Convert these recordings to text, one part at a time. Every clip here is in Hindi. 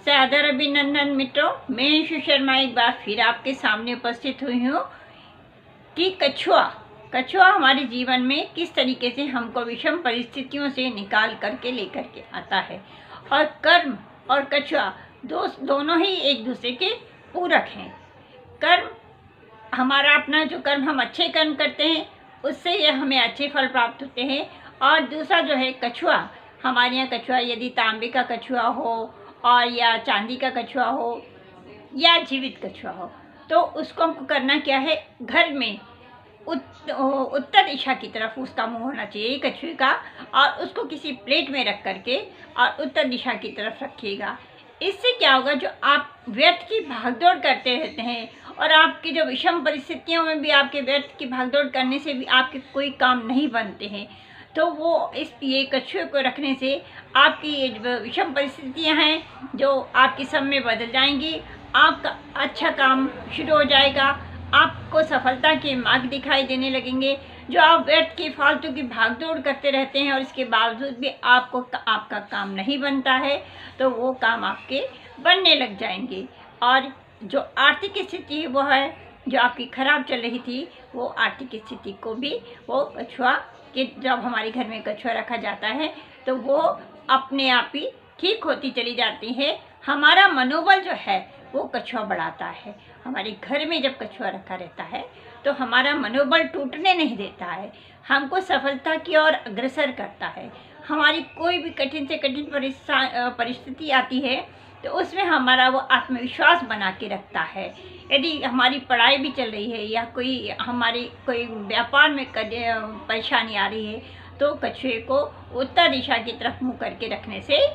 सादर अभिनंदन मित्रों, मैं यशु शर्मा एक बार फिर आपके सामने उपस्थित हुई हूँ कि कछुआ हमारे जीवन में किस तरीके से हमको विषम परिस्थितियों से निकाल करके लेकर के आता है। और कर्म और कछुआ दोनों ही एक दूसरे के पूरक हैं। कर्म हमारा अपना जो कर्म हम अच्छे कर्म करते हैं उससे ये हमें अच्छे फल प्राप्त होते हैं। और दूसरा जो है कछुआ, हमारे यहाँ कछुआ यदि तांबे का कछुआ हो और या चांदी का कछुआ हो या जीवित कछुआ हो तो उसको हमको करना क्या है, घर में उत्तर दिशा की तरफ उसका मुंह होना चाहिए कछुए का, और उसको किसी प्लेट में रख करके और उत्तर दिशा की तरफ रखिएगा। इससे क्या होगा, जो आप व्यर्थ की भागदौड़ करते रहते हैं और आपकी जो विषम परिस्थितियों में भी आपके व्यर्थ की भागदौड़ करने से भी आपके कोई काम नहीं बनते हैं, तो वो ये कछुए को रखने से आपकी ये जो विषम परिस्थितियाँ हैं जो आपकी सब में बदल जाएंगी। आपका अच्छा काम शुरू हो जाएगा, आपको सफलता के मार्ग दिखाई देने लगेंगे। जो आप व्यर्थ की फालतू की भागदौड़ करते रहते हैं और इसके बावजूद भी आपका काम नहीं बनता है, तो वो काम आपके बनने लग जाएंगे। और जो आर्थिक स्थिति वो है जो आपकी खराब चल रही थी, वो आर्थिक स्थिति को भी वो कछुआ कि जब हमारे घर में कछुआ रखा जाता है तो वो अपने आप ही ठीक होती चली जाती है। हमारा मनोबल जो है वो कछुआ बढ़ाता है। हमारे घर में जब कछुआ रखा रहता है तो हमारा मनोबल टूटने नहीं देता है, हमको सफलता की ओर अग्रसर करता है। हमारी कोई भी कठिन से कठिन परिस्थिति आती है तो उसमें हमारा वो आत्मविश्वास बना के रखता है। यदि हमारी पढ़ाई भी चल रही है या कोई व्यापार में परेशानी आ रही है तो कछुए को उत्तर दिशा की तरफ मुँह करके रखने से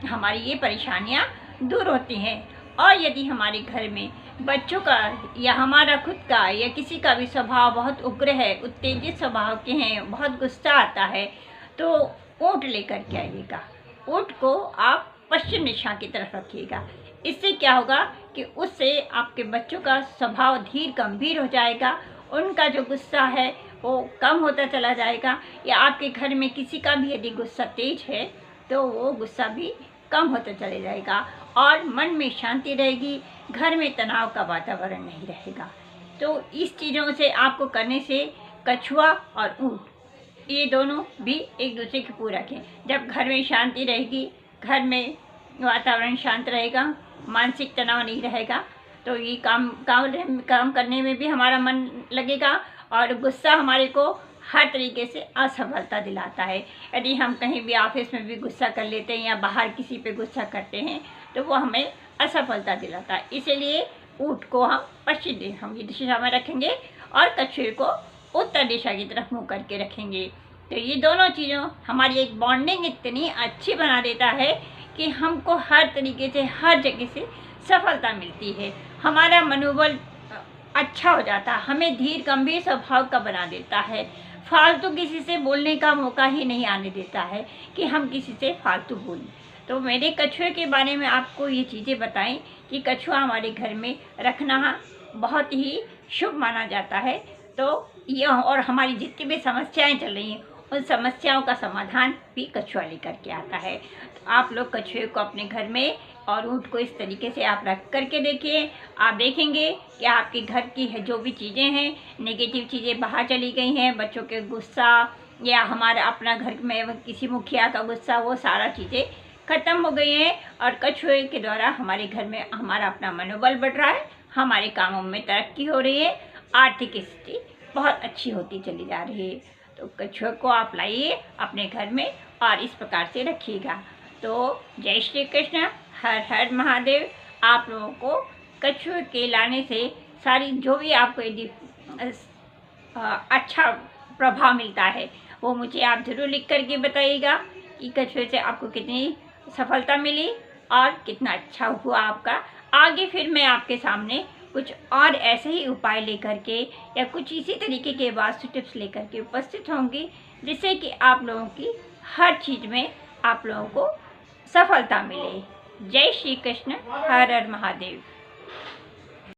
हमारी ये परेशानियाँ दूर होती हैं। और यदि हमारे घर में बच्चों का या हमारा खुद का या किसी का भी स्वभाव बहुत उग्र है, उत्तेजित स्वभाव के हैं, बहुत गुस्सा आता है, तो ऊँट लेकर के आइएगा। ऊँट को आप पश्चिम दिशा की तरफ रखिएगा। इससे क्या होगा कि उससे आपके बच्चों का स्वभाव धीर गंभीर हो जाएगा, उनका जो गुस्सा है वो कम होता चला जाएगा। या आपके घर में किसी का भी यदि गुस्सा तेज है तो वो गुस्सा भी कम होता चले जाएगा और मन में शांति रहेगी, घर में तनाव का वातावरण नहीं रहेगा। तो इस चीज़ों से आपको करने से कछुआ और ऊँट ये दोनों भी एक दूसरे के पूरक हैं। जब घर में शांति रहेगी, घर में वातावरण शांत रहेगा, मानसिक तनाव नहीं रहेगा, तो ये काम करने में भी हमारा मन लगेगा। और गुस्सा हमारे को हर तरीके से असफलता दिलाता है। यदि हम कहीं भी ऑफिस में भी गुस्सा कर लेते हैं या बाहर किसी पे गुस्सा करते हैं तो वो हमें असफलता दिलाता है। इसीलिए ऊँट को हम पश्चिम दिशा में रखेंगे और कछुए को उत्तर दिशा की तरफ मुँह करके रखेंगे। तो ये दोनों चीज़ों हमारी एक बॉन्डिंग इतनी अच्छी बना देता है कि हमको हर तरीके से हर जगह से सफलता मिलती है। हमारा मनोबल अच्छा हो जाता है, हमें धीर गंभीर स्वभाव का बना देता है, फालतू किसी से बोलने का मौका ही नहीं आने देता है कि हम किसी से फालतू बोलें। तो मेरे कछुए के बारे में आपको ये चीज़ें बताएं कि कछुआ हमारे घर में रखना बहुत ही शुभ माना जाता है। तो यह और हमारी जितनी भी समस्याएं चल रही हैं उन समस्याओं का समाधान भी कछुआ लेकर के आता है। तो आप लोग कछुए को अपने घर में और ऊँट को इस तरीके से आप रख करके देखिए। आप देखेंगे कि आपके घर की है जो भी चीज़ें हैं, नेगेटिव चीज़ें बाहर चली गई हैं, बच्चों के गुस्सा या हमारा अपना घर में किसी मुखिया का गुस्सा, वो सारा चीज़ें ख़त्म हो गई हैं। और कछुए के द्वारा हमारे घर में हमारा अपना मनोबल बढ़ रहा है, हमारे कामों में तरक्की हो रही है, आर्थिक स्थिति बहुत अच्छी होती चली जा रही है। तो कछुए को आप लाइए अपने घर में और इस प्रकार से रखिएगा। तो जय श्री कृष्ण, हर हर महादेव। आप लोगों को कछुए के लाने से सारी जो भी आपको यदि अच्छा प्रभाव मिलता है वो मुझे आप ज़रूर लिख करके बताइएगा कि कछुए से आपको कितनी सफलता मिली और कितना अच्छा हुआ आपका। आगे फिर मैं आपके सामने कुछ और ऐसे ही उपाय लेकर के या कुछ इसी तरीके के वास्तु टिप्स लेकर के उपस्थित होंगी, जिससे कि आप लोगों की हर चीज़ में आप लोगों को सफलता मिले। जय श्री कृष्ण, हर हर महादेव।